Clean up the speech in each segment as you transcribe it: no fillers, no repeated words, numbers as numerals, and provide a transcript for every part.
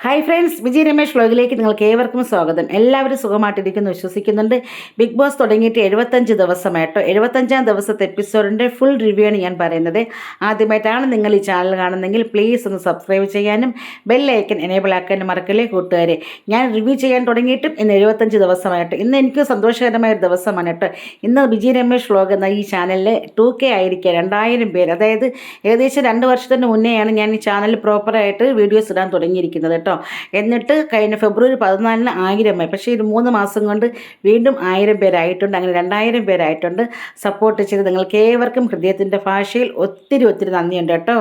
Hi friends, Vijay Ramesh വ്ലോഗിലേക്ക് നിങ്ങൾക്ക് ഏവർക്കും സ്വാഗതം. എല്ലാവരും സുഖമായിട്ടിരിക്കുന്നു വിശ്വസിക്കുന്നുണ്ട്. ബിഗ് ബോസ് തുടങ്ങിയിട്ട് 75 ദിവസമായിട്ടോ. 75ാം ദിവസത്തെ എപ്പിസോഡിൻ്റെ ഫുൾ റിവ്യൂ ആണ് ഞാൻ പറയുന്നത്. ആദ്യമായിട്ടാണ് നിങ്ങൾ ഈ ചാനൽ കാണുന്നതെങ്കിൽ പ്ലീസ് ഒന്ന് സബ്സ്ക്രൈബ് ചെയ്യാനും ബെല്ലൈക്കൻ എനേബിൾ ആക്കാനും മറക്കല്ലേ കൂട്ടുകാരെ. ഞാൻ റിവ്യൂ ചെയ്യാൻ തുടങ്ങിയിട്ടും ഇന്ന് 75 ദിവസമായിട്ട്. ഇന്ന് എനിക്ക് സന്തോഷകരമായ ഒരു ദിവസമാണ് കേട്ടോ. ഇന്ന് വിജയ് രമേഷ് വ്ലോഗ് എന്ന ഈ ചാനലിൽ 2K ആയിരിക്കുക, 2000 പേര്. അതായത് ഏകദേശം 2 വർഷത്തിന് മുന്നെയാണ് ഞാൻ ഈ ചാനൽ പ്രോപ്പറായിട്ട് വീഡിയോസ് ഇടാൻ തുടങ്ങിയിരിക്കുന്നത് കേട്ടോ. എന്നിട്ട് കഴിഞ്ഞ ഫെബ്രുവരി 14-ന് 1000 പക്ഷേ ഇത് 3 മാസം കൊണ്ട് വീണ്ടും 1000 പേരായിട്ടുണ്ട്. അങ്ങനെ 2000 പേരായിട്ടുണ്ട്. സപ്പോർട്ട് ചെയ്ത് നിങ്ങൾക്ക് ഏവർക്കും ഹൃദയത്തിൻ്റെ ഭാഷയിൽ ഒത്തിരി നന്ദിയുണ്ട് കേട്ടോ.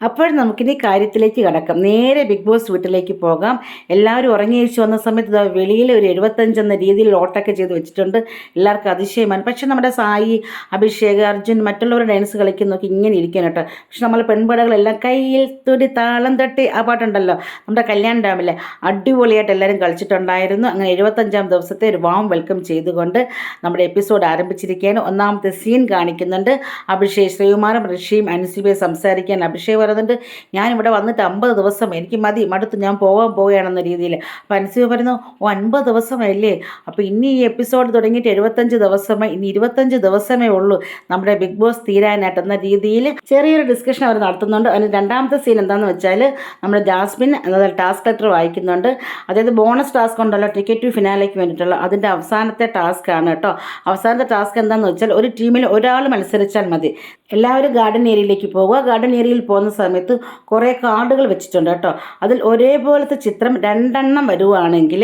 അപ്പോൾ നമുക്കിനി കാര്യത്തിലേക്ക് കടക്കാം. നേരെ ബിഗ് ബോസ് വീട്ടിലേക്ക് പോകാം. എല്ലാവരും ഉറങ്ങിയേച്ച് വന്ന സമയത്ത് വെളിയിൽ ഒരു 75 എന്ന രീതിയിൽ ലോട്ടൊക്കെ ചെയ്ത് വെച്ചിട്ടുണ്ട്. എല്ലാവർക്കും അതിശയമാണ്. പക്ഷെ നമ്മുടെ സായി, അഭിഷേക്, അർജുൻ മറ്റുള്ളവരുടെ ഡാൻസ് കളിക്കുന്നൊക്കെ ഇങ്ങനെ ഇരിക്കാൻ കേട്ടോ. പക്ഷെ നമ്മൾ പെൺപടകളെല്ലാം കയ്യിൽ തുടി താളം തട്ടി ആ പാട്ടുണ്ടല്ലോ, നമ്മുടെ കല്യാൺ ഡാമിലെ അടിപൊളിയായിട്ട് എല്ലാവരും കളിച്ചിട്ടുണ്ടായിരുന്നു. അങ്ങനെ 75ാം ദിവസത്തെ ഒരു വാം വെൽക്കം ചെയ്തുകൊണ്ട് നമ്മുടെ എപ്പിസോഡ് ആരംഭിച്ചിരിക്കുകയാണ്. ഒന്നാമത്തെ സീൻ കാണിക്കുന്നുണ്ട്. അഭിഷേക്, ശ്രീകുമാറും ഋഷിയും അനുസൂയെ സംസാരിക്കാൻ അഭിഷേക് പറയുന്നുണ്ട്, ഞാനിവിടെ വന്നിട്ട് 50 ദിവസം എനിക്ക് മടുത്ത്, ഞാൻ പോവുകയാണെന്ന രീതിയിൽ. അപ്പോൾ അനുസൂയ പറയുന്നു, 50 ദിവസമല്ലേ, അപ്പോൾ ഇനി ഈ എപ്പിസോഡ് തുടങ്ങിയിട്ട് 75 ദിവസമായി, ഇനി 25 ദിവസമേ ഉള്ളൂ നമ്മുടെ ബിഗ് ബോസ് തീരാനായിട്ട് എന്ന രീതിയിൽ ചെറിയൊരു ഡിസ്കഷൻ അവർ നടത്തുന്നുണ്ട്. അതിന് രണ്ടാമത്തെ സീൻ എന്താണെന്ന് വെച്ചാൽ നമ്മുടെ ജാസ്മിൻ ടാസ്ക് ലെറ്റർ വായിക്കുന്നുണ്ട്. അതായത് ബോണസ് ടാസ്ക് ഉണ്ടല്ലോ, ടിക്കറ്റ് ടു ഫിനാലേക്ക് വേണ്ടിയിട്ടുള്ള, അതിൻ്റെ അവസാനത്തെ ടാസ്ക് ആണ് കേട്ടോ. അവസാനത്തെ ടാസ്ക് എന്താണെന്ന് വെച്ചാൽ ഒരു ടീമിൽ ഒരാൾ മത്സരിച്ചാൽ മതി. എല്ലാവരും ഗാർഡൻ ഏരിയയിലേക്ക് പോവുക. ഗാർഡൻ ഏരിയയിൽ പോകുന്ന സമയത്ത് കുറേ കാർഡുകൾ വെച്ചിട്ടുണ്ട് കേട്ടോ. അതിൽ ഒരേപോലത്തെ ചിത്രം 2 എണ്ണം വരുവാണെങ്കിൽ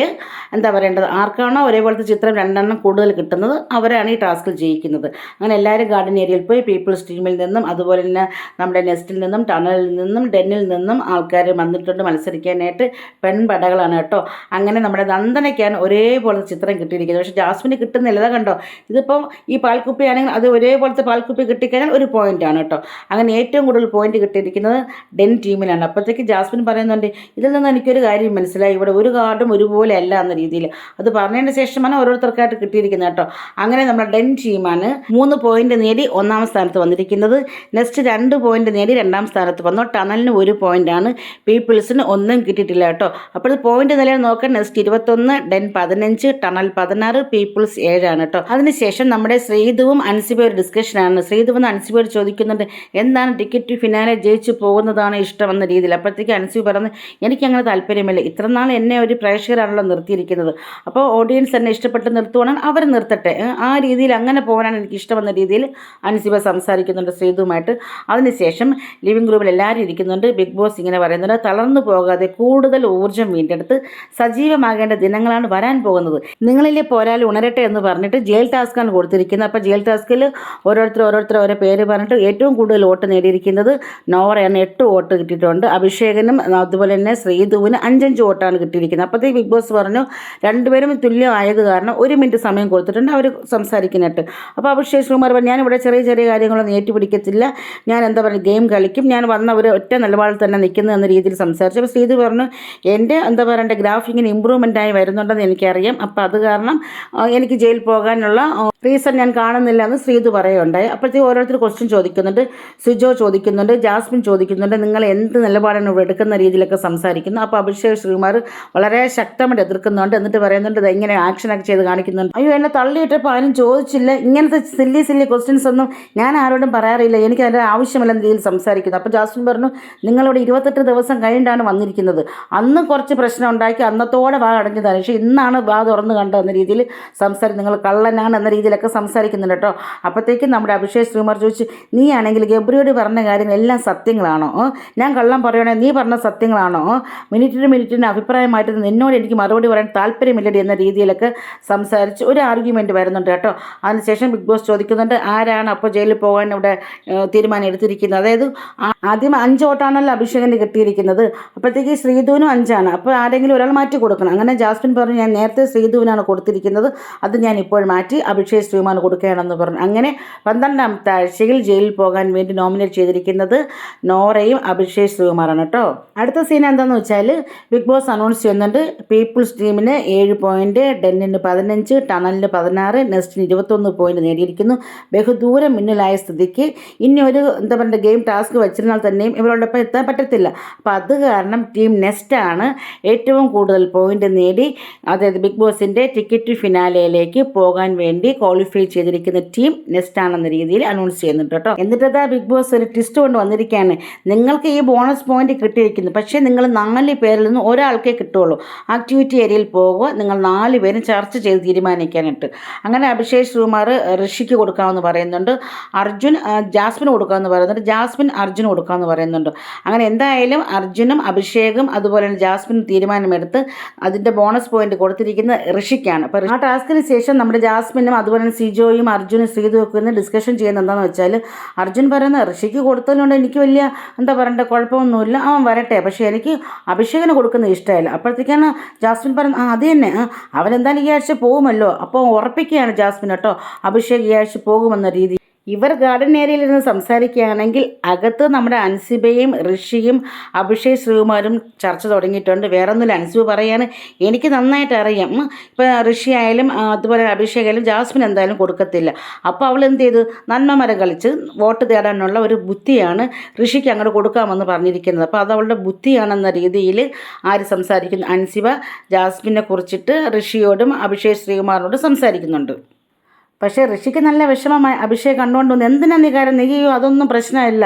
എന്താ പറയേണ്ടത്, ആർക്കാണോ ഒരേപോലത്തെ ചിത്രം 2 എണ്ണം കൂടുതൽ കിട്ടുന്നത് അവരാണ് ഈ ടാസ്കിൽ ജയിക്കുന്നത്. അങ്ങനെ എല്ലാവരും ഗാർഡൻ ഏരിയയിൽ പോയി പീപ്പിൾസ് ടീമിൽ നിന്നും അതുപോലെ തന്നെ നമ്മുടെ നെസ്റ്റിൽ നിന്നും ടണലിൽ നിന്നും ഡെന്നിൽ നിന്നും ആൾക്കാർ വന്നിട്ടുണ്ട് മത്സരിക്കാനായിട്ട്. പെൺപടകളാണ് കേട്ടോ. അങ്ങനെ നമ്മുടെ നന്ദനയ്ക്കാണ് ഒരേപോലത്തെ ചിത്രം കിട്ടിയിരിക്കുന്നത്. പക്ഷേ ജാസ്മിന് കിട്ടുന്നില്ല. അതാ കണ്ടോ, ഇതിപ്പോൾ ഈ പാൽക്കുപ്പിയാണെങ്കിൽ അത് ഒരേപോലത്തെ പാൽക്കുപ്പി കിട്ടിക്കഴിഞ്ഞാൽ ഒരു പോയിൻ്റാണ് കേട്ടോ. അങ്ങനെ ഏറ്റവും കൂടുതൽ പോയിന്റ് കിട്ടിയിരിക്കുന്നത് ഡെൻ ടീമിലാണ്. അപ്പോഴത്തേക്ക് ജാസ്മിൻ പറയുന്നുണ്ട്, ഇതിൽ നിന്ന് എനിക്കൊരു കാര്യം മനസ്സിലായി, ഇവിടെ ഒരു കാർഡും ഒരുപോലെ അല്ല എന്ന രീതിയിൽ. അത് പറഞ്ഞതിന് ശേഷമാണ് ഓരോരുത്തർക്കായിട്ട് കിട്ടിയിരിക്കുന്നത് കേട്ടോ. അങ്ങനെ നമ്മുടെ ഡെൻ ടീമാണ് 3 പോയിന്റ് നേടി 1-ാം സ്ഥാനത്ത് വന്നിരിക്കുന്നത്. നെക്സ്റ്റ് 2 പോയിന്റ് നേടി 2-ാം സ്ഥാനത്ത് വന്നു. ടണലിന് 1 പോയിന്റാണ്, പീപ്പിൾസിന് ഒന്നും കിട്ടിയിട്ടില്ല കേട്ടോ. അപ്പോൾ പോയിന്റ് നിലയിൽ നോക്കാൻ നെക്സ്റ്റ് 21, ഡെൻ 15, ടണൽ 16, പീപ്പിൾസ് 7 ആണ് കേട്ടോ. അതിനുശേഷം നമ്മുടെ ശ്രീധുവും അൻസിബയും ഒരു ഡിസ്കഷനാണ്. ശ്രീധുവെന്ന് അൻസിബയോട് ചോദിക്കുന്നുണ്ട്, എന്താണ് ടിക്കറ്റ് ഫിനാലെ ജയിച്ചു പോകുന്നതാണ് ഇഷ്ടമെന്ന രീതിയിൽ. അപ്പോഴത്തേക്ക് അൻസിബ പറഞ്ഞ്, എനിക്കങ്ങനെ താല്പര്യമില്ല, ഇത്ര നാൾ എന്നെ ഒരു പ്രേക്ഷകരാണല്ലോ നിർത്തിയിരിക്കുന്നത്, അപ്പോൾ ഓഡിയൻസ് എന്നെ ഇഷ്ടപ്പെട്ട് നിർത്തുവാണെങ്കിൽ അവർ നിർത്തട്ടെ, ആ രീതിയിൽ അങ്ങനെ പോകാനാണ് എനിക്ക് ഇഷ്ടമെന്ന രീതിയിൽ അൻസിബ സംസാരിക്കുന്നുണ്ട് ശ്രീധുവുമായിട്ട്. അതിനുശേഷം ലിവിംഗ് റൂമിൽ എല്ലാവരും ഇരിക്കുന്നുണ്ട്. ബിഗ് ബോസ് ഇങ്ങനെ പറയുന്നുണ്ട്, തളർന്നു പോകാതെ കൂടുതൽ ഊർജ്ജം വീണ്ടെടുത്ത് സജീവമാകേണ്ട ദിനങ്ങളാണ് വരാൻ പോകുന്നത്. നിങ്ങളിലെ പോരാൽ ഉണരട്ടെ എന്ന് പറഞ്ഞിട്ട് ജയിൽ ടാസ്ക്കാണ് കൊടുത്തിരിക്കുന്നത്. അപ്പോൾ ജയിൽ ടാസ്കിൽ ഓരോരുത്തർ ഓരോ പേര് പറഞ്ഞിട്ട് ഏറ്റവും കൂടുതൽ വോട്ട് നേടിയിരിക്കുന്നത് നോറയാണ്. 8 വോട്ട് കിട്ടിയിട്ടുണ്ട്. അഭിഷേകനും അതുപോലെ തന്നെ ശ്രീധുവിന് 5 വോട്ടാണ് കിട്ടിയിരിക്കുന്നത്. അപ്പോഴത്തേക്ക് ബിഗ് ബോസ് പറഞ്ഞു, രണ്ടുപേരും തുല്യമായത് കാരണം 1 മിനിറ്റ് സമയം കൊടുത്തിട്ടുണ്ട് അവർ സംസാരിക്കാനായിട്ട്. അപ്പോൾ അഭിഷേക് ശ്രീകുമാർ പറഞ്ഞു, ഞാനിവിടെ ചെറിയ കാര്യങ്ങളൊന്നും ഏറ്റുപിടിക്കത്തില്ല, ഞാൻ എന്താ പറയുക ഗെയിം കളിക്കും, ഞാൻ വന്ന ഒരു ഒറ്റ നിലപാടിൽ തന്നെ നിൽക്കുന്നു എന്ന രീതിയിൽ സംസാരിച്ചു. അപ്പോൾ ശ്രീധു പറഞ്ഞു, എൻ്റെ എന്താ പറയണ്ടേ ഗ്രാഫിങ്ങിന് ഇമ്പ്രൂവ്മെൻറ്റായി വരുന്നുണ്ടെന്ന് എനിക്കറിയാം, അപ്പോൾ അത് കാരണം എനിക്ക് ജയിൽ പോകാനുള്ള റീസൺ ഞാൻ കാണുന്നില്ല എന്ന് ശ്രീധു പറയുകയുണ്ടായി. അപ്പോഴത്തേക്ക് ഓരോരുത്തർ ക്വസ്റ്റ്യൻ ചോദിക്കുന്നുണ്ട്. സിജോ ചോദിക്കുന്നുണ്ട്, ജാസ്മിൻ ചോദിക്കുന്നുണ്ട്, നിങ്ങൾ എന്ത് നിലപാടാണ് ഇവിടെ എടുക്കുന്ന രീതിയിലൊക്കെ സംസാരിക്കുന്നു. അപ്പോൾ അഭിഷേക് ശ്രീകുമാർ വളരെ ശക്തമായിട്ട് എതിർക്കുന്നുണ്ട്. എന്നിട്ട് പറയുന്നുണ്ട്, ഇങ്ങനെ ആക്ഷനൊക്കെ ചെയ്ത് കാണിക്കുന്നുണ്ട്. അയ്യോ, എന്നെ തള്ളിയിട്ടപ്പോൾ ആരും ചോദിച്ചില്ല, ഇങ്ങനത്തെ സില്ലി ക്വസ്റ്റ്യൻസ് ഒന്നും ഞാൻ ആരോടും പറയാറില്ല, എനിക്ക് അതിൻ്റെ ആവശ്യമില്ലെന്ന രീതിയിൽ സംസാരിക്കുന്നു. അപ്പോൾ ജാസ്മിൻ പറഞ്ഞു, നിങ്ങളിവിടെ 28 ദിവസം കഴിഞ്ഞിട്ടാണ് വന്നിരിക്കുന്നത്, അന്ന് കുറച്ച് പ്രശ്നം ഉണ്ടാക്കി അന്നത്തോടെ വാ അടഞ്ഞതാണ്, പക്ഷേ ഇന്നാണ് വാ തുറന്ന് കണ്ടതെന്ന രീതിയിൽ നിങ്ങൾ കള്ളനാണ് എന്ന രീതിയിലൊക്കെ സംസാരിക്കുന്നുണ്ട് കേട്ടോ. അപ്പോഴത്തേക്കും നമ്മുടെ അഭിഷേക് ശ്രീകുമാർ ചോദിച്ചു, നീ ആണെങ്കിൽ ഗബ്രിയോട് പറഞ്ഞ കാര്യങ്ങളെല്ലാം സത്യങ്ങളാണോ, ഞാൻ കള്ളം പറയണേ, നീ പറഞ്ഞ സത്യങ്ങളാണോ, മിനിറ്റിന് അഭിപ്രായമായിട്ട് നിന്നോട് എനിക്ക് മറുപടി പറയാൻ താല്പര്യമില്ലടി എന്ന രീതിയിലൊക്കെ സംസാരിച്ച് ഒരു ആർഗ്യുമെൻറ്റ് വരുന്നുണ്ട് കേട്ടോ. അതിനുശേഷം ബിഗ് ബോസ് ചോദിക്കുന്നുണ്ട്, ആരാണ് അപ്പോൾ ജയിലിൽ പോകാൻ ഇവിടെ തീരുമാനം എടുത്തിരിക്കുന്നത്. അതായത് ആദ്യം 5 വോട്ടാണല്ലോ അഭിഷേകിന് കിട്ടിയിരിക്കുന്നത്. അപ്പോഴത്തേക്ക് ശ്രീധുവിനും 5ആണ്. അപ്പോൾ ആരെങ്കിലും ഒരാൾ മാറ്റി കൊടുക്കണം. അങ്ങനെ ജാസ്മിൻ പറഞ്ഞു, ഞാൻ നേരത്തെ ശ്രീധുവിനാണ് കൊടുത്തിരിക്കുന്നത്, അത് ഞാൻ ഇപ്പോൾ മാറ്റി അഭിഷേക് ശ്രീകുമാർ കൊടുക്കുകയാണെന്ന് പറഞ്ഞു. അങ്ങനെ 12-ാമത്തെ ആഴ്ചയിൽ ജയിലിൽ പോകാൻ വേണ്ടി നോമിനേറ്റ് ചെയ്തിരിക്കുന്നത് നോറയും അഭിഷേക് ശ്രീകുമാറാണ് കേട്ടോ. അടുത്ത സീൻ എന്താണെന്ന് വെച്ചാൽ ബിഗ് ബോസ് അനൗൺസ് ചെയ്യുന്നുണ്ട്. പീപ്പിൾസ് ടീമിന് 7 പോയിന്റ്, ഡെന്നിന് 15, ടണലിന് 16, നെസ്റ്റിന് 21 പോയിന്റ് നേടിയിരിക്കുന്നു. ബഹുദൂരം മുന്നിലായ സ്ഥിതിക്ക് ഇനി ഒരു എന്താ പറയുക ഗെയിം ടാസ്ക് വെച്ചിരുന്നാൽ തന്നെയും ഇവരോടൊപ്പം എത്താൻ പറ്റത്തില്ല. അപ്പോൾ അത് കാരണം ടീം നെസ്റ്റാണ് ഏറ്റവും കൂടുതൽ പോയിന്റ് നേടി അതായത് ബിഗ് ബോസിൻ്റെ ടിക്കറ്റ് ഫിനാലയിലേക്ക് പോകാൻ വേണ്ടി ക്വാളിഫൈ ചെയ്തിരിക്കുന്ന ടീം നെസ്റ്റ് ആണെന്ന രീതിയിൽ അനൗൺസ് ചെയ്യുന്നുണ്ട് കേട്ടോ. എന്നിട്ടതാ ബിഗ് ബോസ് ഒരു ട്വിസ്റ്റ് കൊണ്ട് വന്നിരിക്കുകയാണ്. നിങ്ങൾക്ക് ഈ ബോണസ് പോയിന്റ് കിട്ടിയിരിക്കുന്നു, പക്ഷേ നിങ്ങൾ 4 പേരിൽ നിന്ന് ഒരാൾക്കേ കിട്ടുള്ളൂ. ആക്ടിവിറ്റി ഏരിയയിൽ പോകുക, നിങ്ങൾ 4 പേരും ചർച്ച ചെയ്ത് തീരുമാനിക്കാനായിട്ട്. അങ്ങനെ അഭിഷേക് ശ്രീകുമാർ ഋഷിക്ക് കൊടുക്കാമെന്ന് പറയുന്നുണ്ട്, അർജുൻ ജാസ്മിന് കൊടുക്കാമെന്ന് പറയുന്നുണ്ട്, ജാസ്മിൻ അർജുന് കൊടുക്കാമെന്ന് പറയുന്നുണ്ട്. അങ്ങനെ എന്തായാലും അർജുനും അഭിഷേകും അതുപോലെ തന്നെ ജാസ്മിനും തീരുമാനമെടുത്ത് അതിൻ്റെ ബോണസ് പോയിന്റ് കൊടുത്തിരിക്കുന്ന ഋഷിക്കാണ്. അപ്പോൾ ആ ടാസ്കിന് ശേഷം നമ്മുടെ ജാസ്മിനും അതുപോലെ തന്നെ സിജോയും അർജുനും ശ്രീതുവൊക്കെ ഇന്ന് ഡിസ്കഷൻ ചെയ്യുന്നത് എന്താണെന്ന് വെച്ചാൽ അർജുൻ പറയുന്നത് ഋഷിക്ക് കൊടുത്തതുകൊണ്ട് എനിക്ക് വലിയ എന്താ പറയണ്ടേ കുഴപ്പമൊന്നുമില്ല, അവൻ വരട്ടെ, പക്ഷേ എനിക്ക് അഭിഷേകിന് കൊടുക്കുന്നത് ഇഷ്ടമല്ല. അപ്പോഴത്തേക്കാണ് ജാസ്മിൻ പറയുന്നത് അത് തന്നെ അവനെന്തായാലും ഈ ആഴ്ച പോകുമല്ലോ. അപ്പോൾ ഉറപ്പിക്കുകയാണ് ജാസ്മിൻ കേട്ടോ അഭിഷേക് ഈ ആഴ്ച പോകുമെന്ന രീതി. ഇവർ ഗാർഡൻ ഏരിയയിലിരുന്ന് സംസാരിക്കുകയാണെങ്കിൽ അകത്ത് നമ്മുടെ അൻസിബയും ഋഷിയും അഭിഷേക് ശ്രീകുമാരും ചർച്ച തുടങ്ങിയിട്ടുണ്ട്. വേറൊന്നുമില്ല, അൻസിബ പറയാണ് എനിക്ക് നന്നായിട്ട് അറിയാം, ഇപ്പോൾ ഋഷി ആയാലും അതുപോലെ അഭിഷേക് ആയാലും ജാസ്മിൻ എന്തായാലും കൊടുക്കത്തില്ല. അപ്പോൾ അവൾ എന്ത് ചെയ്തു, നന്മമരം കളിച്ച് വോട്ട് തേടാനുള്ള ഒരു ബുദ്ധിയാണ് ഋഷിക്ക് അങ്ങോട്ട് കൊടുക്കാമെന്ന് പറഞ്ഞിരിക്കുന്നത്. അപ്പോൾ അത് അവളുടെ ബുദ്ധിയാണെന്ന രീതിയിൽ ആര് സംസാരിക്കുന്നു, അൻസിബ ജാസ്മിനെ കുറിച്ചിട്ട് ഋഷിയോടും അഭിഷേക് ശ്രീകുമാറിനോടും സംസാരിക്കുന്നുണ്ട്. പക്ഷേ ഋഷിക്ക് നല്ല വിഷമമായി. അഭിഷേക് കണ്ടുകൊണ്ടുവന്ന് എന്തിനാ നീ കാര്യം, നീയോ അതൊന്നും പ്രശ്നമില്ല,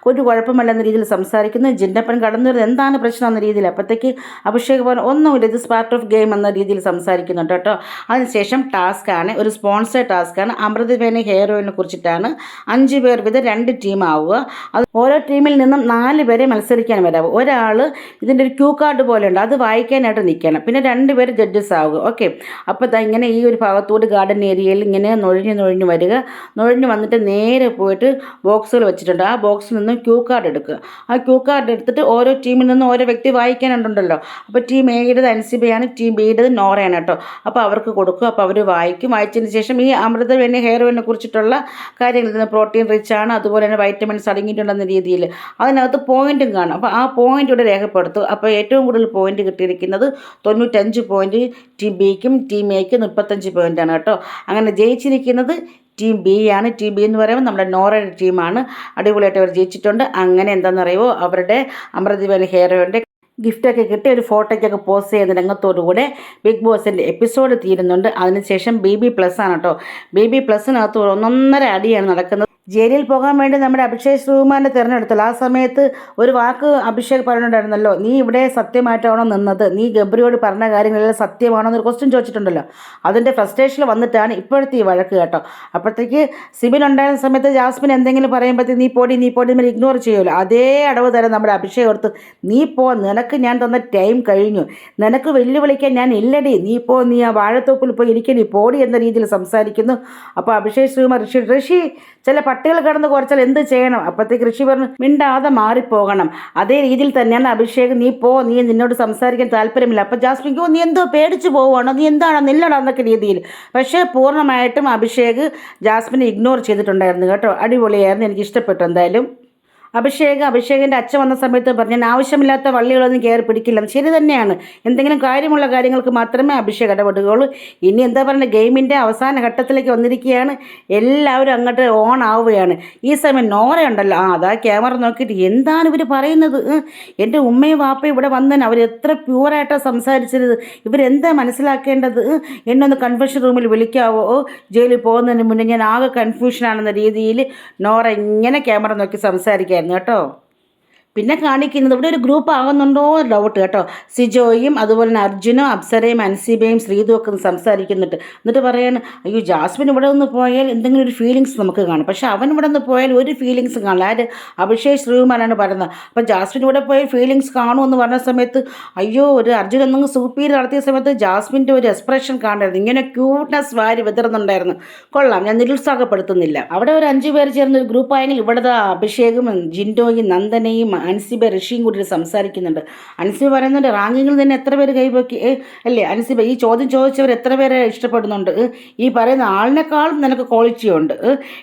ഒരു കുഴപ്പമില്ല എന്ന രീതിയിൽ സംസാരിക്കുന്നു. ജിന്നപ്പൻ കടന്നു വരുന്നത് എന്താണ് പ്രശ്നം എന്ന രീതിയിൽ. അപ്പോഴത്തേക്ക് അഭിഷേക് പറഞ്ഞു ഒന്നുമില്ല, ഇത് പാർട്ട് ഓഫ് ഗെയിം എന്ന രീതിയിൽ സംസാരിക്കുന്നുണ്ട് കേട്ടോ. അതിനുശേഷം ടാസ്ക്കാണ്, ഒരു സ്പോൺസേഡ് ടാസ്ക്കാണ്. അമൃതവേണി ഹെയർ ഓയിലിനെ കുറിച്ചിട്ടാണ്. 5 പേർ വീതം 2 ടീം ആവുക. അത് ഓരോ ടീമിൽ നിന്നും 4 പേരെ മത്സരിക്കാൻ വരാവും. ഒരാൾ ഇതിൻ്റെ ഒരു ക്യൂ കാർഡ് പോലെ ഉണ്ട്, അത് വായിക്കാനായിട്ട് നിൽക്കണം. പിന്നെ 2 പേര് ജഡ്ജസ് ആവുക. ഓക്കെ, അപ്പോൾ ഇങ്ങനെ ഈ ഒരു ഭാഗത്തോട് ഗാർഡൻ ഏരിയയിൽ ഇങ്ങനെ നുഴഞ്ഞു വരിക. നുഴഞ്ഞു വന്നിട്ട് നേരെ പോയിട്ട് ബോക്സുകൾ വെച്ചിട്ടുണ്ട്. ആ ബോക്സിൽ നിന്നും ക്യൂ കാർഡ് എടുക്കുക. ആ ക്യൂ കാർഡ് എടുത്തിട്ട് ഓരോ ടീമിൽ നിന്നും ഓരോ വ്യക്തി വായിക്കാനുണ്ടല്ലോ. അപ്പോൾ ടീം എയുടേത് അൻസിബയാണ്, ടീം ബിയുടേത് നോറയാണ് കേട്ടോ. അപ്പോൾ അവർക്ക് കൊടുക്കും. അപ്പോൾ അവർ വായിക്കും. വായിച്ചതിന് ശേഷം ഈ അമൃതവേണി ഹെയർ ഓയിലിനെ കുറിച്ചിട്ടുള്ള കാര്യങ്ങൾ, ഇതിന് പ്രോട്ടീൻ റിച്ച് ആണ്, അതുപോലെ തന്നെ വൈറ്റമിൻസ് അടങ്ങിയിട്ടുണ്ടെന്ന രീതിയിൽ അതിനകത്ത് പോയിന്റും കാണും. അപ്പോൾ ആ പോയിന്റ് ഇവിടെ രേഖപ്പെടുത്തും. അപ്പോൾ ഏറ്റവും കൂടുതൽ പോയിന്റ് കിട്ടിയിരിക്കുന്നത് 95 പോയിന്റ് ടീം ബിക്കും ടീം എക്കും 35 പോയിന്റാണ് കേട്ടോ. അങ്ങനെ ജയിച്ചിരിക്കുന്നത് ടീം ബി ആണ്. ടീം ബി എന്ന് പറയുമ്പോൾ നമ്മുടെ നോറയുടെ ടീമാണ്. അടിപൊളിയായിട്ട് അവർ ജയിച്ചിട്ടുണ്ട്. അങ്ങനെ എന്താണെന്നറിയുമോ, അവരുടെ അമൃതവേണി ഹെയർ ഓയിലിൻ്റെ ഗിഫ്റ്റൊക്കെ കിട്ടി ഒരു ഫോട്ടോയ്ക്കൊക്കെ പോസ്റ്റ് ചെയ്യുന്ന രംഗത്തോടുകൂടെ ബിഗ് ബോസിൻ്റെ എപ്പിസോഡ് തീരുന്നുണ്ട്. അതിനുശേഷം BB+ ആണ് കേട്ടോ. BB+നകത്ത് 1.5 അടിയാണ് നടക്കുന്നത്. ജയിലിൽ പോകാൻ വേണ്ടി നമ്മുടെ അഭിഷേക് ശ്രീകുമാറിനെ തിരഞ്ഞെടുത്തല്ലോ. ആ സമയത്ത് ഒരു വാക്ക് അഭിഷേക് പറഞ്ഞിട്ടുണ്ടായിരുന്നല്ലോ, നീ ഇവിടെ സത്യമായിട്ടാണോ നിന്നത്, നീ ഗബ്രിയോട് പറഞ്ഞ കാര്യങ്ങളെല്ലാം സത്യമാണോ എന്നൊരു ക്വസ്റ്റ്യൻ ചോദിച്ചിട്ടുണ്ടല്ലോ. അതിൻ്റെ ഫ്രസ്ട്രേഷനിൽ വന്നിട്ടാണ് ഇപ്പോഴത്തെ ഈ വഴക്ക് കേട്ടോ. അപ്പോഴത്തേക്ക് സിബിൻ ഉണ്ടായിരുന്ന സമയത്ത് ജാസ്മിൻ എന്തെങ്കിലും പറയുമ്പോഴത്തേക്ക് നീ പോടി നമ്മൾ ഇഗ്നോർ ചെയ്യുമല്ലോ. അതേ അടവ് തരം നമ്മുടെ അഭിഷേക് ഓർത്ത് നീ പോ, നിനക്ക് ഞാൻ തന്ന ടൈം കഴിഞ്ഞു, നിനക്ക് വെല്ലുവിളിക്കാൻ ഞാൻ ഇല്ലടി, നീ പോ, നീ ആ വാഴത്തോപ്പിൽ പോയി ഇരിക്കണി പോടി എന്ന രീതിയിൽ സംസാരിക്കുന്നു. അപ്പോൾ അഭിഷേക് ശ്രീകുമാർ ഋഷി ചില പട്ടികൾ കിടന്ന് കുറച്ചാൽ എന്ത് ചെയ്യണം. അപ്പോഴത്തേക്ക് ഋഷി പറഞ്ഞു മിണ്ടാതെ മാറിപ്പോകണം. അതേ രീതിയിൽ തന്നെയാണ് അഭിഷേക്, നീ പോ, നീ നിന്നോട് സംസാരിക്കാൻ താല്പര്യമില്ല. അപ്പോൾ ജാസ്മിൻ നീ എന്തോ പേടിച്ച് പോവുകയാണോ, നീ എന്താണോ നില്ലടാ എന്നൊക്കെ രീതിയിൽ. പക്ഷേ പൂർണ്ണമായിട്ടും അഭിഷേക് ജാസ്മിനെ ഇഗ്നോർ ചെയ്തിട്ടുണ്ടായിരുന്നു കേട്ടോ. അടിപൊളിയായിരുന്നു, എനിക്ക് ഇഷ്ടപ്പെട്ടു. എന്തായാലും അഭിഷേകിൻ്റെ അച്ഛൻ വന്ന സമയത്ത് പറഞ്ഞു ഞാൻ ആവശ്യമില്ലാത്ത വള്ളികളൊന്നും കയറി പിടിക്കില്ല. ശരി തന്നെയാണ്, എന്തെങ്കിലും കാര്യമുള്ള കാര്യങ്ങൾക്ക് മാത്രമേ അഭിഷേക് ഇടപെടുകയുള്ളൂ. ഇനി എന്താ പറയുക, ഗെയിമിൻ്റെ അവസാന ഘട്ടത്തിലേക്ക് വന്നിരിക്കുകയാണ്. എല്ലാവരും അങ്ങോട്ട് ഓൺ ആവുകയാണ്. ഈ സമയം നോറ ഉണ്ടല്ലോ, അതാ ക്യാമറ നോക്കിയിട്ട് എന്താണ് ഇവർ പറയുന്നത്, എൻ്റെ ഉമ്മയും വാപ്പയും ഇവിടെ വന്നതിന് അവർ എത്ര പ്യൂറായിട്ടാണ് സംസാരിച്ചത്, ഇവരെന്താ മനസ്സിലാക്കേണ്ടത്, എന്നൊന്ന് കൺഫെഷൻ റൂമിൽ വിളിക്കാവോ, ജയിലിൽ പോകുന്നതിന് മുന്നേ ഞാൻ ആകെ കൺഫ്യൂഷനാണെന്ന രീതിയിൽ നോറ ഇങ്ങനെ ക്യാമറ നോക്കി സംസാരിക്കുക കേട്ടോ. പിന്നെ കാണിക്കുന്നത് ഇവിടെ ഒരു ഗ്രൂപ്പ് ആകുന്നുണ്ടോ ഡൗട്ട് കേട്ടോ. സിജോയും അതുപോലെ തന്നെ അർജുനും അപ്സരയും അൻസിബയും ശ്രീതും ഒക്കെ സംസാരിക്കുന്നുണ്ട്. എന്നിട്ട് പറയാണ് അയ്യോ ജാസ്മിൻ ഇവിടെ നിന്ന് പോയാൽ എന്തെങ്കിലും ഒരു ഫീലിങ്സ് നമുക്ക് കാണും, പക്ഷെ അവൻ ഇവിടെ നിന്ന് പോയാൽ ഒരു ഫീലിങ്സ് കാണില്ല. ആര്, അഭിഷേക് ശ്രീകുമാരാണ് പറയുന്നത്. അപ്പോൾ ജാസ്മിൻ ഇവിടെ പോയാൽ ഫീലിങ്സ് കാണുമെന്ന് പറഞ്ഞ സമയത്ത് അയ്യോ ഒരു അർജുൻ എന്തെങ്കിലും സൂപ്പീര് നടത്തിയ സമയത്ത് ജാസ്മിൻ്റെ ഒരു എക്സ്പ്രഷൻ കാണായിരുന്നു, ഇങ്ങനെ ക്യൂട്ട്നെസ് വാരി വിതറുന്നുണ്ടായിരുന്നു. കൊള്ളാം, ഞാൻ നിരുത്സാഹപ്പെടുത്തുന്നില്ല. അവിടെ ഒരു 5 പേർ ചേർന്ന് ഒരു ഗ്രൂപ്പായെങ്കിൽ ഇവിടുത്തെ അഭിഷേകും ജിൻഡോയും നന്ദനയും അൻസിബ ഋഷിയും കൂടി സംസാരിക്കുന്നുണ്ട്. അൻസിബ പറയുന്നുണ്ട്, റാങ്കിങ്ങിൽ തന്നെ എത്ര പേര് കൈവക്കി അല്ലേ അൻസിബ, ഈ ചോദ്യം ചോദിച്ചവർ എത്ര പേരെ ഇഷ്ടപ്പെടുന്നുണ്ട്? ഈ പറയുന്ന ആളിനേക്കാളും നിനക്ക് ക്വാളിറ്റി ഉണ്ട്.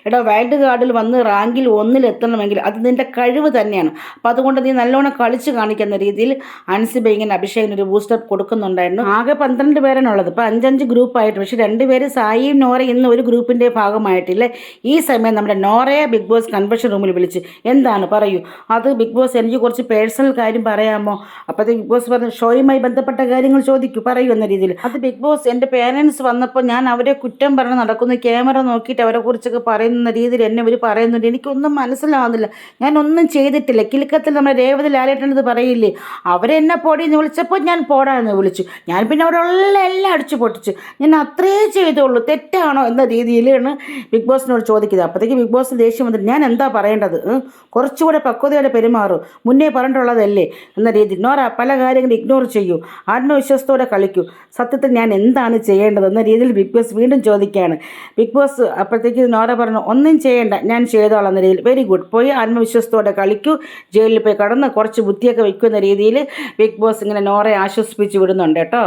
എടാ, വൈൽഡ് കാർഡിൽ വന്ന് റാങ്കിൽ 1 എത്തണമെങ്കിൽ അത് നിൻ്റെ കഴിവ് തന്നെയാണ്. അപ്പോൾ അതുകൊണ്ട് നീ നല്ലോണം കളിച്ച് കാണിക്കുന്ന രീതിയിൽ അൻസിബ ഇങ്ങനെ അഭിഷേകിന് ഒരു ബൂസ്റ്റപ്പ് കൊടുക്കുന്നുണ്ടായിരുന്നു. ആകെ 12 പേരാണുള്ളത്. ഇപ്പോൾ 5-5 ഗ്രൂപ്പായിട്ട്. പക്ഷേ 2 പേര് സായിയും നോറയും ഇന്ന് ഒരു ഗ്രൂപ്പിൻ്റെ ഭാഗമായിട്ടില്ല. ഈ സമയം നമ്മുടെ നോറയെ ബിഗ് ബോസ് കൺവെൻഷൻ റൂമിൽ വിളിച്ച് എന്താണ് പറയൂ, അത് ബിഗ് ബോസ് എനിക്ക് കുറച്ച് പേഴ്സണൽ കാര്യം പറയാമോ? അപ്പോഴത്തെ ബിഗ് ബോസ് പറഞ്ഞു, ഷോയുമായി ബന്ധപ്പെട്ട കാര്യങ്ങൾ ചോദിക്കൂ, പറയൂ എന്ന രീതിയിൽ. അത് ബിഗ് ബോസ് എൻ്റെ പേരൻസ് വന്നപ്പോൾ ഞാൻ അവരെ കുറ്റം പറഞ്ഞ് നടക്കുന്നു, ക്യാമറ നോക്കിയിട്ട് അവരെ കുറിച്ചൊക്കെ പറയുന്ന രീതിയിൽ എന്നെ ഇവർ പറയുന്നുണ്ട്. എനിക്കൊന്നും മനസ്സിലാവുന്നില്ല. ഞാനൊന്നും ചെയ്തിട്ടില്ല. കിലുക്കത്തിൽ നമ്മുടെ രേവതി ലാലേട്ടനത് പറയില്ലേ, അവരെന്നെ പൊടിയെന്ന് വിളിച്ചപ്പോൾ ഞാൻ പോടാന്ന് വിളിച്ചു. ഞാൻ പിന്നെ അവരുള്ള എല്ലാം അടിച്ചു പൊട്ടിച്ചു. ഞാൻ അത്രേ ചെയ്തുള്ളൂ, തെറ്റാണോ എന്ന രീതിയിലാണ് ബിഗ് ബോസിനോട് ചോദിക്കുന്നത്. അപ്പോഴത്തേക്ക് ബിഗ് ബോസിന് ദേഷ്യം വന്നിട്ട് ഞാൻ എന്താ പറയേണ്ടത്, കുറച്ചുകൂടെ പക്വതയോടെ പെരുമാറും, മുന്നേ പറഞ്ഞിട്ടുള്ളതല്ലേ എന്ന രീതിയിൽ. നോറ പല കാര്യങ്ങളും ഇഗ്നോർ ചെയ്യൂ, ആത്മവിശ്വാസത്തോടെ കളിക്കൂ, സത്യത്തിൽ ഞാൻ എന്താണ് ചെയ്യേണ്ടത് എന്ന രീതിയിൽ ബിഗ് ബോസ് വീണ്ടും ചോദിക്കുകയാണ്. ബിഗ് ബോസ് അപ്പോഴത്തേക്ക് നോറ പറഞ്ഞു, ഒന്നും ചെയ്യേണ്ട, ഞാൻ ചെയ്തോളാം എന്ന രീതിയിൽ. വെരി ഗുഡ്, പോയി ആത്മവിശ്വാസത്തോടെ കളിക്കൂ, ജയിലിൽ പോയി കടന്ന് കുറച്ച് ബുദ്ധിയൊക്കെ വയ്ക്കുന്ന രീതിയിൽ ബിഗ് ബോസ് ഇങ്ങനെ നോറയെ ആശ്വസിപ്പിച്ച് വിടുന്നുണ്ട് കേട്ടോ.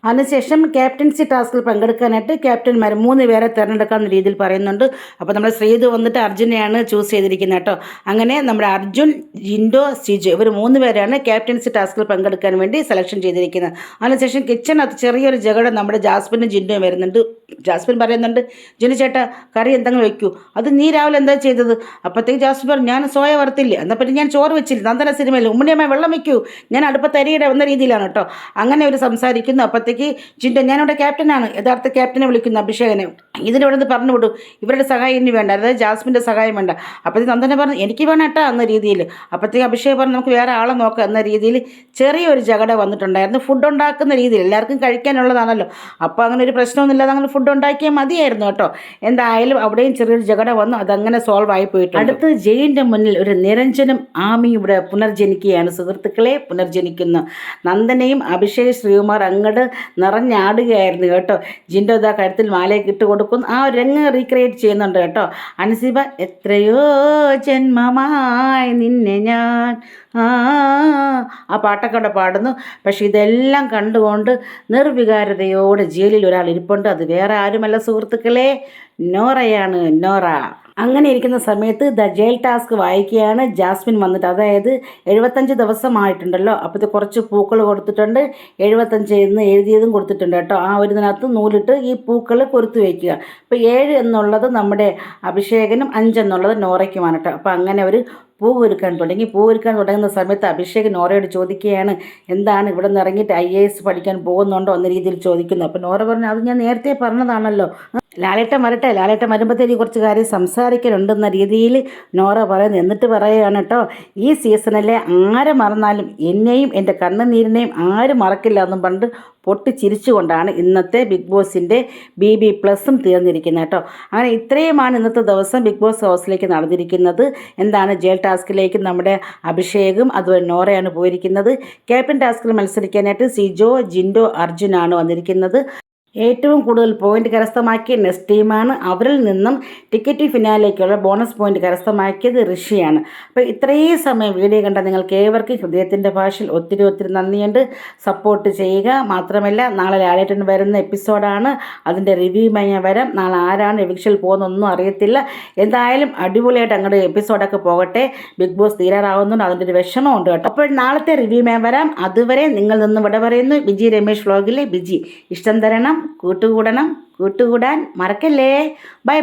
അതിനുശേഷം ക്യാപ്റ്റൻസി ടാസ്കിൽ പങ്കെടുക്കാനായിട്ട് ക്യാപ്റ്റന്മാർ 3 പേരെ തിരഞ്ഞെടുക്കാമെന്ന രീതിയിൽ പറയുന്നുണ്ട്. അപ്പോൾ നമ്മുടെ ശ്രീതു വന്നിട്ട് അർജുനെയാണ് ചൂസ് ചെയ്തിരിക്കുന്നത് കേട്ടോ. അങ്ങനെ നമ്മുടെ അർജുൻ, ജിൻഡോ, സിജു ഇവർ 3 പേരാണ് ക്യാപ്റ്റൻസി ടാസ്കിൽ പങ്കെടുക്കാൻ വേണ്ടി സെലക്ഷൻ ചെയ്തിരിക്കുന്നത്. അതിനുശേഷം കിച്ചണകത്ത് ചെറിയൊരു ജഗടം നമ്മുടെ ജാസ്മിനും ജിൻഡോയും വരുന്നുണ്ട്. ജാസ്മിൻ പറയുന്നുണ്ട്, ജിനു ചേട്ടാ കറി എന്തെങ്കിലും വയ്ക്കൂ, അത് നീ രാവിലെ എന്താ ചെയ്തത്? അപ്പോഴത്തേക്ക് ജാസ്മിൻ പറഞ്ഞു, ഞാൻ സോയ വറുത്തില്ലേ, എന്നാൽ പിന്നെ ഞാൻ ചോറ് വെച്ചില്ല, നന്ദന സിനിമയിൽ ഉമ്മണിയമ്മ വെള്ളം വയ്ക്കൂ, ഞാൻ അടുപ്പത്ത് അരിയിട എന്ന രീതിയിലാണ് കേട്ടോ. അങ്ങനെ അവർ സംസാരിക്കുന്നു. അപ്പോഴത്തേക്ക് ജിൻഡോ, ഞാനിവിടെ ക്യാപ്റ്റനാണ്, യഥാർത്ഥ ക്യാപ്റ്റനെ വിളിക്കുന്നു അഭിഷേകനെ, ഇതിനിവിടെ നിന്ന് പറഞ്ഞു വിടും, ഇവരുടെ സഹായം ഇനി വേണ്ട, അതായത് ജാസ്മിൻ്റെ സഹായം വേണ്ട. അപ്പോഴത്തേക്ക് നന്ദന പറഞ്ഞു, എനിക്ക് വേണം കേട്ടോ എന്ന രീതിയിൽ. അപ്പോഴത്തേക്ക് അഭിഷേക് പറഞ്ഞു, നമുക്ക് വേറെ ആളെ നോക്കാം എന്ന രീതിയിൽ ചെറിയൊരു ജഗട വന്നിട്ടുണ്ടായിരുന്നു. ഫുഡ് ഉണ്ടാക്കുന്ന രീതിയിൽ എല്ലാവർക്കും കഴിക്കാനുള്ളതാണല്ലോ, അപ്പോൾ അങ്ങനെ ഒരു പ്രശ്നമൊന്നുമില്ലാതെ അങ്ങനെ ഫുഡ് ഉണ്ടാക്കിയാൽ മതിയായിരുന്നു കേട്ടോ. എന്തായാലും അവിടെയും ചെറിയൊരു ജഗട വന്നു, അതങ്ങനെ സോൾവ് ആയി പോയിട്ട് അടുത്ത് ജയിലിൻ്റെ മുന്നിൽ ഒരു നിരഞ്ജനം ആമി ഇവിടെ പുനർജനിക്കുകയാണ് സുഹൃത്തുക്കളെ, പുനർജനിക്കുന്നു. നന്ദനയും അഭിഷേക് ശ്രീകുമാർ അങ്ങോട്ട് നിറഞ്ഞാടുകയായിരുന്നു കേട്ടോ. ജിൻഡോ ഇതാ കഴുത്തിൽ മാലയൊക്കെ ഇട്ട് കൊടുക്കുന്നു. ആ ഒരു രംഗം റീക്രിയേറ്റ് ചെയ്യുന്നുണ്ട് കേട്ടോ. അൻസിബ, എത്രയോ ജന്മമായി നിന്നെ ഞാൻ ആ പാട്ടൊക്കെ അവിടെ പാടുന്നു. പക്ഷെ ഇതെല്ലാം കണ്ടുകൊണ്ട് നിർവികാരതയോടെ ജയിലിൽ ഒരാൾ ഇരിപ്പുണ്ട്. അത് വേറെ ആരുമല്ല സുഹൃത്തുക്കളെ, നോറയാണ്, നോറ. അങ്ങനെ ഇരിക്കുന്ന സമയത്ത് ദ ജയിൽ ടാസ്ക് വായിക്കുകയാണ് ജാസ്മിൻ വന്നിട്ട്. അതായത് 75 ദിവസമായിട്ടുണ്ടല്ലോ, അപ്പോൾ കുറച്ച് പൂക്കൾ കൊടുത്തിട്ടുണ്ട്, 75 എന്ന് എഴുതിയതും കൊടുത്തിട്ടുണ്ട് കേട്ടോ. ആ ഒരു ഇതിനകത്ത് നൂലിട്ട് ഈ പൂക്കൾ കൊരുത്ത് വയ്ക്കുക. അപ്പോൾ 7 എന്നുള്ളത് നമ്മുടെ അഭിഷേകനും 5 എന്നുള്ളത് നോറയ്ക്കുമാണ് കേട്ടോ. അപ്പോൾ അങ്ങനെ ഒരു പൂ ഒരുക്കാൻ തുടങ്ങുന്ന സമയത്ത് അഭിഷേക് നോറയോട് ചോദിക്കുകയാണ്, എന്താണ് ഇവിടെ നിന്ന് ഇറങ്ങിയിട്ട് IAS പഠിക്കാൻ പോകുന്നുണ്ടോ എന്ന രീതിയിൽ ചോദിക്കുന്നു. അപ്പോൾ നോറ പറഞ്ഞു, അത് ഞാൻ നേരത്തെ പറഞ്ഞതാണല്ലോ, ലാലേട്ടൻ വരുമ്പോഴത്തേക്ക് കുറച്ച് കാര്യം സംസാരിക്കലുണ്ടെന്ന രീതിയിൽ നോറ പറയുന്നു. എന്നിട്ട് പറയുകയാണ് കേട്ടോ, ഈ സീസണിലെ ആര് മറന്നാലും എന്നെയും എൻ്റെ കണ്ണുനീരിനെയും ആരും മറക്കില്ല എന്നും പണ്ട് പൊട്ടിച്ചിരിച്ചുകൊണ്ടാണ് ഇന്നത്തെ ബിഗ് ബോസിൻ്റെ BB+ തീർന്നിരിക്കുന്നത് കേട്ടോ. അങ്ങനെ ഇത്രയുമാണ് ഇന്നത്തെ ദിവസം ബിഗ് ബോസ് ഹൗസിലേക്ക് നടന്നിരിക്കുന്നത്. എന്താണ്, ജയിൽ ടാസ്കിലേക്ക് നമ്മുടെ അഭിഷേകും അതുപോലെ നോറയാണ് പോയിരിക്കുന്നത്. ക്യാപ്റ്റൻ ടാസ്കിൽ മത്സരിക്കാനായിട്ട് സിജോ, ജിൻഡോ, അർജുനാണ് വന്നിരിക്കുന്നത്. ഏറ്റവും കൂടുതൽ പോയിന്റ് കരസ്ഥമാക്കിയ നെക്സ്റ്റ് ടീമാണ്. അവരിൽ നിന്നും ടിക്കറ്റ് ഫിനാലേക്കുള്ള ബോണസ് പോയിന്റ് കരസ്ഥമാക്കിയത് ഋഷിയാണ്. അപ്പോൾ ഇത്രയും സമയം വീഡിയോ കണ്ട നിങ്ങൾക്ക് ഏവർക്കും ഹൃദയത്തിൻ്റെ ഭാഷയിൽ ഒത്തിരി നന്ദിയുണ്ട്. സപ്പോർട്ട് ചെയ്യുക. മാത്രമല്ല, നാളെ ലാലേട്ടൻ വരുന്ന എപ്പിസോഡാണ്, അതിൻ്റെ റിവ്യൂമായി ഞാൻ വരാം. നാളെ ആരാണ് എവിക്ഷനിൽ പോകുന്നൊന്നും അറിയത്തില്ല. എന്തായാലും അടിപൊളിയായിട്ട് അങ്ങോട്ട് എപ്പിസോഡൊക്കെ പോകട്ടെ. ബിഗ് ബോസ് തീരാറാവുന്നുണ്ട്, അതിൻ്റെ ഒരു വിഷമമുണ്ട് കേട്ടോ. അപ്പോൾ നാളത്തെ റിവ്യൂമായി വരാം. അതുവരെ നിങ്ങൾ നിന്ന് ഇവിടെ പറയുന്നു ബിജി രമേശ് വ്ളോഗിലെ ബിജി. ഇഷ്ടം തരണം, കൂട്ടുകൂടാൻ മറക്കല്ലേ. ബൈ.